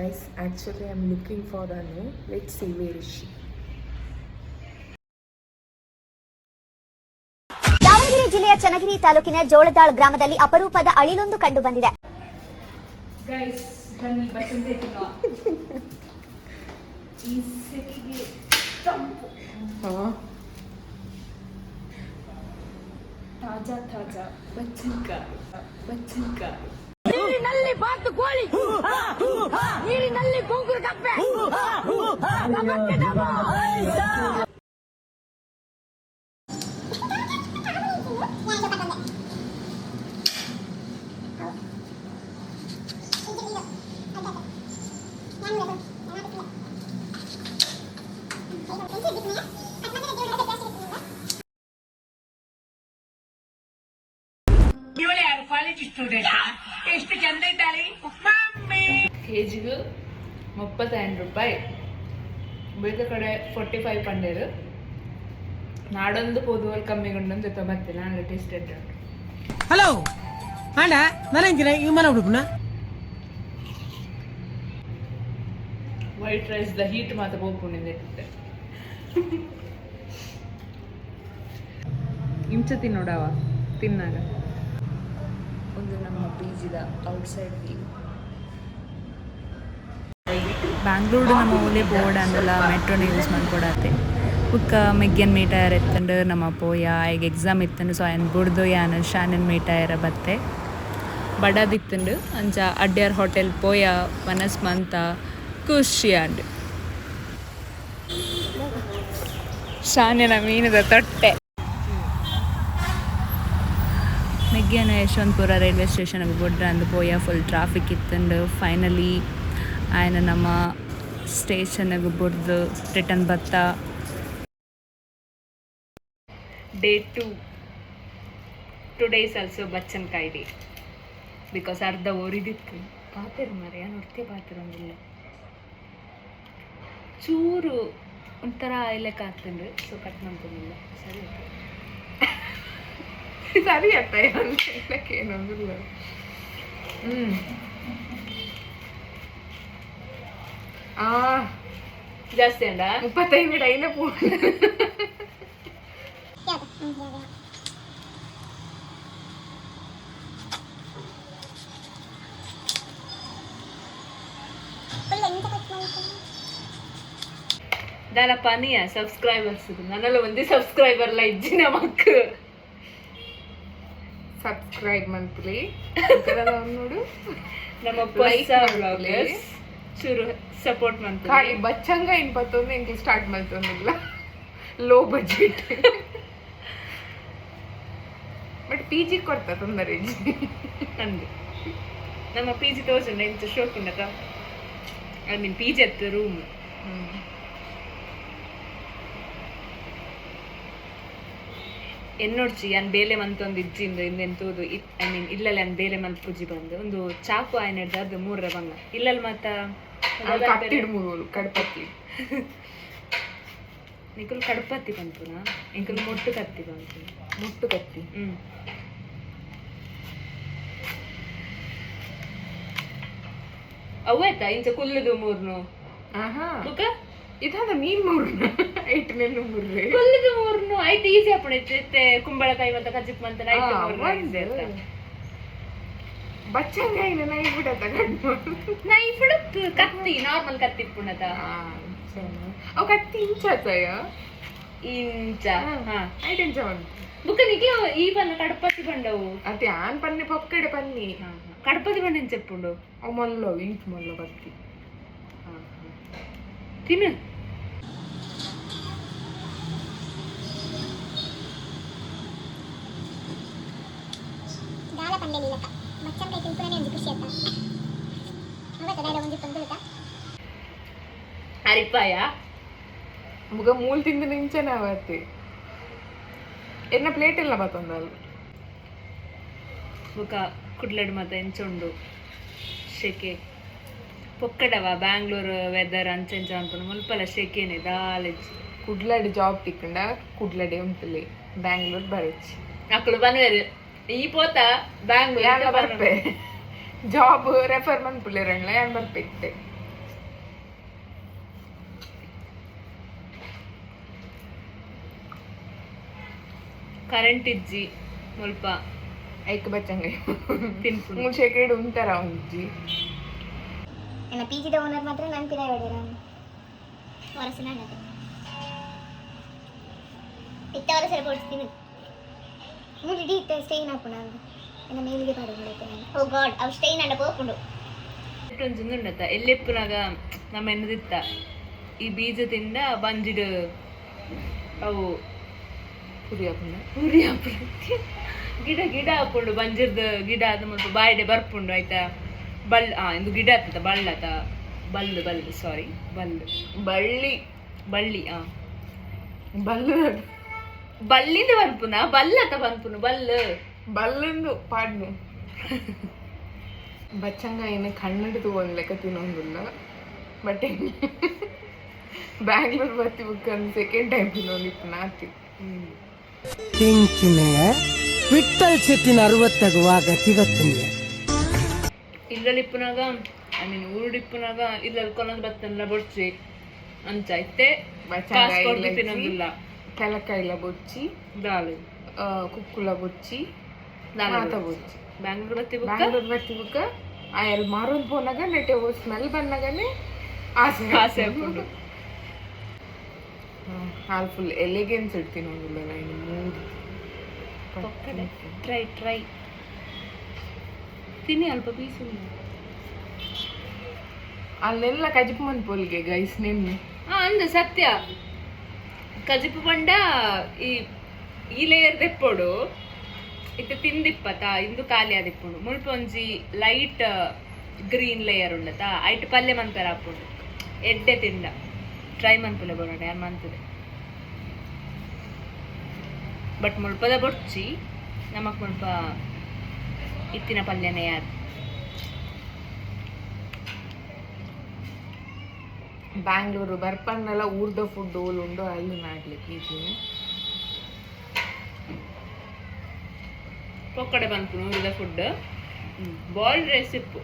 Guys, actually I'm looking for Anu. Let's see where is she. Davanagere ಜಿಲ್ಲೆಯ ಚನ್ನಗಿರಿ ತಾಲೂಕಿನ ಜೋಳದಾಳ್ ಗ್ರಾಮದಲ್ಲಿ ಅಪರೂಪದ ಅಳಿಲೊಂದು ಕಂಡು ಬಂದಿದೆ. ಗೈಸ್ ಬನ್ನಿ ಬಟ್ಟೆ ಈ ಸೆಕೆಗೆ ತಂಪು ತಾಜಾ ತಾಜಾ ಬಚ್ಚನ್ಕಾಯಿ ನೀರಿನಲ್ಲಿ ಬಾತುಕೋಳಿ, ನೀರಿನಲ್ಲಿ ಬೊಂಗುರು ಕಪ್ಪೆ. ಎಷ್ಟು ಚಂದ ಇದ್ದಾಳೆ ಕೆಜಿಗೆ 35 ರೂಪಾಯಿ. ಬೇರೆ ಕಡೆ 45 ಪಂಡೇರು. ನಾಡೊಂದು ಪೋದುವಲ್ ಕಮ್ಮಿಗೊಂಡೊಂದು ಜೊತೆ ಬರ್ತಿಲ್ಲ. ನನಗೆ ಟೇಸ್ಟ್ ಇದ್ದ. ಹಲೋ ಆಂಡ ನನಂಕಿನ ಈ ಮನ ಹುಡುಕುನ ವೈಟ್ ರೈಸ್ ದ ಹೀಟ್ ಮಾತ್ರ ಹೋಗ್ಕೊಂಡಿದ್ದೆ. ಇಂಚ ತಿನ್ನೋಡವ ತಿನ್ನಾಗ ಒಂದು ನಮ್ಮ ಪೀಜಿದ ಔಟ್ಸೈಡ್ ವ್ಯೂ. ಬ್ಯಾಂಗ್ಳೂರು ನಮ್ಮ ಓಲೆ ಬೋರ್ಡ್ ಅಂದಲ್ಲ ಮೆಟ್ರೋನ ಯೂಸ್ ಮಾಡ್ಕೊಡತ್ತೆ. ಉಕ್ಕ ಮೆಗ್ಗನ್ ಮೀಟರ್ ಎತ್ತಂಡು ನಮ್ಮ ಪೋಯ ಈಗ ಎಕ್ಸಾಮ್ ಇತ್ತಂಡು ಸೊ ఆయన ಬುಡ್ದು ಯಾನು ಶಾನನ್ ಮೀಟರ್ ಬತ್ತೆ ಬಡದಿತ್ತಂಡು ಅಂಚ ಅಡ್ಯಾರ್ ಹೋಟೆಲ್ ಪೋಯ ಮನಸ್ ಮಂತ ಖುಷಿ ಅಂಡು ಶಾನಿನ ಮೀನದ ತೊಟ್ಟೆ. ಮೆಗ್ಗನ ಯಶವಂತಪುರ ರೈಲ್ವೆ ಸ್ಟೇಷನ್ಗೆ ಬಿಡ್ರೆ ಅಂದು ಪೋಯ ಫುಲ್ ಟ್ರಾಫಿಕ್ ಇತ್ತಂಡು ಫೈನಲಿ ఆయన ನಮ್ಮ ಸ್ಟೇಷನ್ಗೆ ಬಿಡ್ದು ರಿಟರ್ನ್ ಬತ್ತ. Day 2. Today is also ಬಚ್ಚನ್ಕಾಯಿ ಡೇ ಬಿಕಾಸ್ ಅರ್ಧ ಒರಿದಿತ್ತು. ಪಾತಿರು ಮರೆಯ ನೋಡ್ತೀಯ ಪಾತಿರಂಗಿಲ್ಲ ಚೂರು ಒಂಥರ ಲೆಕ್ಕ ಆಗ್ತಂಡು ಸೊ ಕಟ್ ಮಾಡ್ಕೊಂಡಿಲ್ಲ. ಸರಿ ಸರಿ ಅತ್ತ ಏನಂದಿಲ್ಲ. ಜಾಸ್ತಿ ಅಂಡ 35 ಡೈಲ ಪೂ దాని పని సబ్స్క్రైబర్స్ నన్నలో ఉంది సబ్స్క్రైబర్ల ఇచ్చిన మాకు ಸಬ್ಸ್ಕ್ರೈಬ್ ಮಂತ್ಲಿ ನೋಡು ನಮ್ಮ ಪೈಸಾ ವ್ಲಾಗರ್ಸ್ ಚೂರು ಸಪೋರ್ಟ್ ಮಾಡ್ತೀವಿ. ಖಾಲಿ ಬಚ್ಚಂಗ ಇನ್ಪತ್ತೊಂದು ಎಂಕ್ಲಿ ಸ್ಟಾರ್ಟ್ ಮಾಡ್ತೊಂದಿಲ್ಲ low budget but P G ಕೊಡ್ತಾ ತೊಂದರೆ ಅಂದು ನಮ್ಮ ಪಿ ಜಿ ತೋರ್ಸಂಡ ಎಂತ ಶೋಕ್ ಉಂಡಕ ಐ ಮೀನ್ ಪಿ ಜಿ ಅತ್ತು ರೂಮ್ ಎನ್ನೋಡ್ಚಿ ಅನ್ ಬೇಲೆ ಮಂತೊಂದು ಇಜ್ಜಿಂದು ಇನ್ನೆಂತೋದು ಐ ಮೀನ್ ಇಲ್ಲಲ್ಲಿ ಅನ್ ಬೇಲೆ ಮಂತ್ ಪೂಜಿ ಬಂದು ಒಂದು ಚಾಕು ಆಯ್ನ ಹಿಡ್ದು ಅದು 3 ಬಂಗ ಇಲ್ಲಲ್ಲಿ ಮತ್ತ ಕಡ್ಪತ್ತಿ ನಿಕುಲ್ ಕಡ್ಪತ್ತಿ ಬಂತುನ ಇಂಕಲ್ ಮೊಟ್ಟು ಕತ್ತಿ ಬಂತು. ಮುಟ್ಟು ಕತ್ತಿ ಅವಾಯ್ತಾ ಇಂಚ ಕುಲ್ಲದು 3 ಬುಕ ಇದಾದ ಮೀನ್ 3 ಐಟ್ ನೆಲ್ಲು 3 ಕುಲ್ಲದು 3 ಐಟ್ ಈಸಿ ಅಪ್ಪಣೆ ಕುಂಬಳಕಾಯಿ ಮತ್ತೆ ಕಚ್ಚಿಪ್ ಮಂತ ಐಟ್ 3 ಬಚ್ಚಂಗಾಯಿನ ನೈ ಬಿಡತ್ತ ನೈ ಬಿಡತ್ ಕತ್ತಿ ನಾರ್ಮಲ್ ಕತ್ತಿ ಪುಣತ ಅವು ಕತ್ತಿ ಇಂಚಯ ಇಂಚ ಐಟ್ ಇಂಚ ಬಂದು ಬುಕ್ಕ ನಿಕ್ಲ ಈ ಬಣ್ಣ ಕಡಪತಿ ಬಂಡವು ಅದೇ ಆನ್ ಪನ್ನಿ ಪೊಕ್ಕಡೆ ಪನ್ನಿ ಕಡಪತಿ ಬಂಡ చెప్పుండు ಅವು ಮಲ್ಲ ಇಂಚ್ ಮಲ್ಲ ಕತ್ತಿ ತಿನ್ನು ದಾಳ ಪಂಡೆ ನೀಲಕ ಬಚ್ಚನ್ಕಾಯಿ ತಿಂಪುನೇ ಒಂದು ಖುಷಿ ಆಯ್ತಾ ಅವತ್ತ ಡೈರ ಒಂದು ತಂದುಲಕ ಅರಿಪಾಯ ಮುಗ ಮೂಲ್ ತಿಂದು ನಿಂಚನೆ ಅವತ್ತೆ ಎನ್ನ ಪ್ಲೇಟ್ ಎಲ್ಲ ಬತ್ತೊಂದಲ್ಲ ಬುಕ ಕುಡ್ಲಡ್ ಮತ್ತೆ ಎಂಚುಂಡು ಶೆಕೆ ಪೊಕ್ಕಡವ ಬ್ಯಾಂಗ್ಳೂರು ವೆದರ್ ಅಂಚೆಂಚ ಅನ್ಕೊಂಡು ಮುಲ್ಪಲ ಶೆಕೆನೆ ದಾಲೆಜ್ಜಿ ಕುಡ್ಲಡಿ ಜಾಬ್ ತಿಕ್ಕಂಡ ಕುಡ್ಲಡಿ ಉಂಟಲ್ಲಿ ಬ್ಯಾಂಗ್ಳೂರ್ ಬರಚ್ಚಿ ಅಕ್ಕಳು ಬನ್ವೇರು ಈ ಪೋತ ಬ್ಯಾಂಗ್ಳೂರ್ ಬರ್ಪೆ ಜಾಬ್ ರೆಫರ್ ಮನ್ಪುಲಿರಂಗ್ಲ ಯಾನ್ ಬರ್ಪೆ ಕರೆಂಟ್ ಇಜ್ಜಿ ಮುಲ್ಪ ಐಕ್ ಬಚ್ಚಂಗೈ ತಿನ್ಪುಂಡು ಮೂಲ್ ಶೇಕೇಡ್ ಉಂತಾರ ಉಂಜಿ ನನ್ನ ಪಿ ಜಿದ ಓನರ್ ಮಾತ್ರ ನನ್ನ ಪಿರ ಹೊಡೆರ ವರಸಿನ ಅನ್ನತ್ತೆ ಇತ್ತ ವರಸರ ಕೊಡ್ತೀನಿ ಮೂರು ಇಡೀ ಇತ್ತ ಸ್ಟೇನ್ ಹಾಕು ನಾನು ನನ್ನ ಮೇಲಿಗೆ ಪಾಡುತ್ತೆ ಓ ಗಾಡ್ ಅವು ಸ್ಟೇನ್ ಅಣ್ಣ ಹೋಗ್ಕೊಂಡು ಉಂಡತ ಎಲ್ಲೆಪ್ಪುನಾಗ ನಮ್ಮ ಎನ್ನದಿತ್ತ ಈ ಬೀಜ ತಿಂದ ಬಂಜಿಡು ಅವು ಪುರಿ ಹಾಕೊಂಡ ಪೂರಿ ಹಾಪುಂಡು ಗಿಡ ಗಿಡ ಹಾಕೊಂಡು ಬಂಜಿರ್ದು ಗಿಡ ಅದು ಮುಲ್ಪ ಬಾಯಿಡೆ ಬರ್ಪುಂಡು ಆಯ್ತಾ ಇಂದು ಗಿಡ ಆಗ್ತದ ಬಳ್ಳತ ಬಲ್ಲು ಸಾರಿ ಬಳ್ಳಿ ಬಳ್ಳಿ ಬಲ್ಲು ಬಳ್ಳಿಂದ ಬಂಪುನ ಬಲ್ಲತ ಬಂಪುನು ಬಲ್ಲಂದು ಪಾಡ್ನು ಬಚ್ಚಂಗಾಯಿನ ಕನ್ನಡದು ಒಂದು ಲೆಕ್ಕ ತಿನ್ನೊಂದಿಲ್ಲ ಬಟ್ ಬ್ಯಾಂಗ್ಳೂರ್ ಬರ್ತಿ ಬುಕ್ಕಂದು ಸೆಕೆಂಡ್ ಟೈಮ್ ತಿನ್ನೋದಿತ್ತು ನಾತಿ ತೆಂಕಿನ ವಿಠಲ್ ಶೆಟ್ಟಿನ 60 ಗತಿ ಗೊತ್ತಿಲ್ಲ ಇಲ್ಲಲಿಪ್ಪುನಾಗ ಊರುಡಿಪ್ಪುನಾಗ ಇಲ್ಲ ಕೊನೊಂದು ಬತ್ತಲ್ಲ ಬೊಡ್ಚಿ ಅಂಚ ಐತೆ ಕಾಸ್ ಕೊಡ್ದು ತಿನ್ನೋದಿಲ್ಲ ತೆಲಕಾಯಿಲ ಬೊಚ್ಚಿ ದಾಳು ಕುಕ್ಕುಲ ಬೊಚ್ಚಿ ದಾಳ ಮಾತ ಬೊಚ್ಚಿ ಬ್ಯಾಂಗ್ಳೂರ್ ಬತ್ತಿ ಬುಕ್ಕ ಬ್ಯಾಂಗ್ಳೂರ್ ಬರ್ತಿ ಬುಕ್ಕ ಆ ಎಲ್ಲಿ ಮಾರೋದು ಪೋನಾಗ ನೆಟ್ಟೆ ಓ ಸ್ಮೆಲ್ ಬಂದಾಗನೇ ಆಸೆ ಆಸೆ ಹಾಕೊಂಡು ಹಾಲು ಫುಲ್ ಎಲೆಗೆನ್ಸ್ ಇಡ್ತೀನಿ ಒಂದಿಲ್ಲ ಇನ್ನು 3 ಟ್ರೈ ತಿನ್ನಿ ಅಲ್ಪ ಪೀಸು ಅಲ್ಲೆಲ್ಲ ಕಜಿಪ್ ಮನ್ಪೋಲ್ಗೆ ಗೈಸ್ ನಿನ್ನೆ ಅಂದ ಸತ್ಯ ಕಜಿಪು ಪಂಡ ಈ ಲೇಯರ್ ತೆಪ್ಪೋಡು ಇತ್ತೆ ತಿಂದಿಪ್ಪತ್ತ ಇಂದು ಖಾಲಿ ಆದಿಪ್ಪುಂಡು ಮುಲ್ಪ ಒಂಜಿ ಲೈಟ್ ಗ್ರೀನ್ ಲೇಯರ್ ಉಂಡತ ಐಟ್ ಪಲ್ಯ ಮಂತರ ಹಾಪುಂಡು ಎಡ್ಡೆ ತಿಂಡ ಟ್ರೈ ಮನ್ಪುಲೆ ಬೋಡ ಯಾರು ಮಂತದೆ ಬಟ್ ಮುಲ್ಪದ ಬೊಡ್ಚಿ ನಮಕ್ ಮುಲ್ಪ ಇತ್ತಿನ ಪಲ್ಯನೇ ಯಾರು ಬ್ಯಾಂಗ್ಳೂರು ಬರ್ಪನ್ನೆಲ್ಲ ಊರ್ದ ಫುಡ್ ಉಂಡು ಅಲ್ಲಿ ಮಾಡ್ಲಿಕ್ಕೆ ಈಜಿನ ಪೊಕ್ಕಡೆ ಬಂತು ಊರಿದ ಫುಡ್ ಬಾಯ್ಲ್ಡ್ ರೈಸ್ ಇಪ್ಪು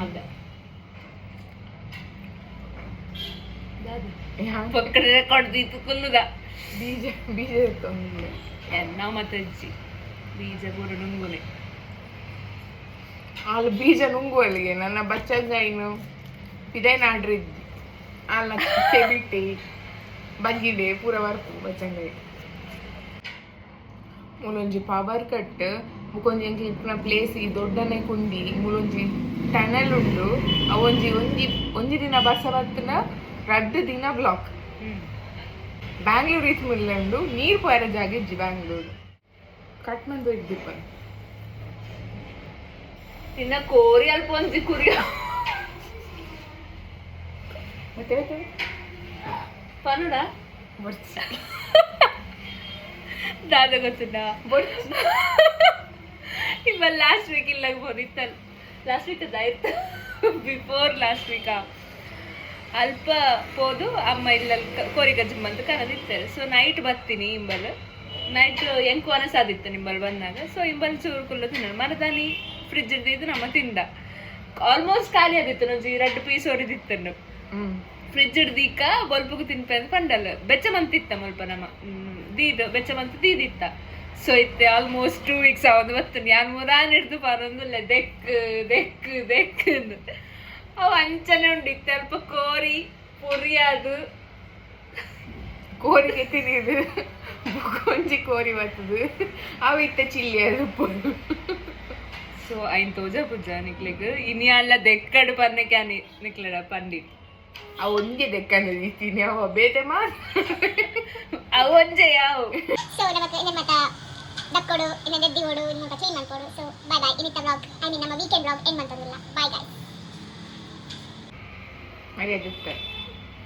ಅದ ಪೊಕ್ಕಡೆ ಕೊಡ್ದಿತ್ತು ಕುಲ್ಲುದ ಬೀಜ ಇರ್ತೊಂದಿಲ್ಲ ನಾವು ಮತ್ತೆ ಅಜ್ಜಿ ಬೀಜ ಕೂಡ ನುಂಗುನೆ ಅಲ್ಲಿ ಬೀಜ ನುಂಗುವಲ್ಲಿಗೆ ನನ್ನ ಬಚ್ಚಂಗಾಯಿನು ಇದೇನು ಆರ್ಡ್ರ್ ಇದ್ದಿ ಅಲ್ಲ ಬಿಟ್ಟಿ ಬಂಜಿಡೆ ಪೂರ ಬರ್ಪು ಬಚ್ಚಂಗಾಯಿ ಮೂಲೊಂಜಿ ಪವರ್ ಕಟ್ ಮುಕೊಂಜಿ ಎಂಕಿ ಇಪ್ಪನ ಪ್ಲೇಸ್ ಈ ದೊಡ್ಡನೆ ಕುಂಡಿ ಮೂಲೊಂಜಿ ಟನಲ್ ಉಂಡು ಅವೊಂಜಿ ಒಂಜಿ ದಿನ ಬಸ್ಸ ಬತ್ತನ 2 ದಿನ ಬ್ಲಾಕ್ ಬ್ಯಾಂಗ್ಳೂರ್ ಇತ್ತು ಮುಲ್ಲೆ ಉಂಡು ನೀರು ಪೋಯರ ಜಾಗ ಇಜ್ಜಿ ಬ್ಯಾಂಗ್ಳೂರು ಕಟ್ ಮಂದು ಇದ್ದಿಪ್ಪ ಇನ್ನ ಕೋರಿ ಅಲ್ಪ ಒಂಜಿ ಕುರಿ ಮತ್ತೆ ಪನುಡ ಬರ್ಚಿ ದಾದ ಗೊತ್ತುಂಡ ಬರ್ಚಿ ಇವ ಲಾಸ್ಟ್ ವೀಕ್ ಇಲ್ಲ ಬೋದಿತ್ತಲ್ಲ ಲಾಸ್ಟ್ ವೀಕ್ ಅದಾಯ್ತು ಬಿಫೋರ್ ಲಾಸ್ಟ್ ವೀಕ ಅಲ್ಪ ಪೋದು ಅಮ್ಮ ಇಲ್ಲ ಕೋರಿ ಗಜ್ಜಮ್ಮಂತ ಕರೆದಿರ್ತಾರೆ ಸೊ ನೈಟ್ ಬರ್ತೀನಿ ಇಂಬಲ್ ನೈಟ್ ಎಂಕು ಅನಸಾದಿತ್ತು ನಿಂಬಲ್ ಬಂದಾಗ ಸೊ ಇಂಬಲ್ ಚೂರು ಕುಲ್ಲ ತಿನ್ನೋದು ಮರದಾನಿ ಫ್ರಿಜ್ ಇರ್ದಿದ್ದು ನಮ್ಮ ತಿಂದ ಆಲ್ಮೋಸ್ಟ್ ಖಾಲಿ ಆದಿತ್ತು ನೊಂಜಿ 2 ಪೀಸ್ ಹೊಡೆದಿತ್ತನ್ನು ಫ್ರಿಜ್ ಹಿಡ್ದಿಕ್ಕ ಬೊಲ್ಪುಗು ತಿನ್ಪೆ ಅಂತ ಪಂಡಲ್ಲ ಬೆಚ್ಚ ಮಂತಿತ್ತ ಮುಲ್ಪ ನಮ್ಮ ದೀದು ಬೆಚ್ಚ ಮಂತ್ ದೀದಿತ್ತ ಸೊ ಇತ್ತೆ ಆಲ್ಮೋಸ್ಟ್ 2 ವೀಕ್ಸ್ ಆವೊಂದು ಬರ್ತನೆ ಯಾನ್ ಮುರಾನ್ ಹಿಡ್ದು ಪಾರೊಂದುಲ್ಲ ದೆಕ್ ಅವು ಅಂಚನೆ ಉಂಡಿತ್ತೆ ಅಲ್ಪ ಕೋರಿ ಪುರಿಯಾದು ಕೋರಿಗೆ ತಿನ್ನಿದು ಒಂಜಿ ಕೋರಿ ಬರ್ತದು ಅವು ಇತ್ತ ಚಿಲ್ಲಿ ಅದು ಪುರು ಸೊ ಐನ್ ತೋಜ ಪುಜ ನಿಕ್ಲೆಗ್ ಇನಿ ಅಲ್ಲ ದೆಕ್ಕಡು ಪನ್ನಕ್ಕೆ ನಿಕ್ಲೆಡ ಪಂಡಿತ್ ಆ ಒಂದೇ ದೆಕ್ಕಂದು ತಿನ್ನಿ ಅವ ಬೇತೆ ಮಾತ್ರ ಅವೊಂಜೆ ಯಾವು ಸೊ ನಮ್ಮ ದಕ್ಕೋಡು ಇನ್ನ ಗೆದ್ದಿ ಓಡು ಇನ್ನು ಕ್ಲೀನ್ ಮಾಡ್ಕೊಡು ಸೊ ಬಾಯ್ ಬಾಯ್ ಇನ್ನಿತ್ತ ಬ್ಲಾಗ್ ಐ ಮೀನ್ ನಮ್ಮ ವೀಕೆಂಡ್ ಬ್ಲಾಗ್ ಎಂಡ್ ಮಾಡ್ತದಿಲ್ಲ ಬಾಯ್ ಗಾಯ್ಸ್ ಮರ್ಯಾದಿರ್ತಾರೆ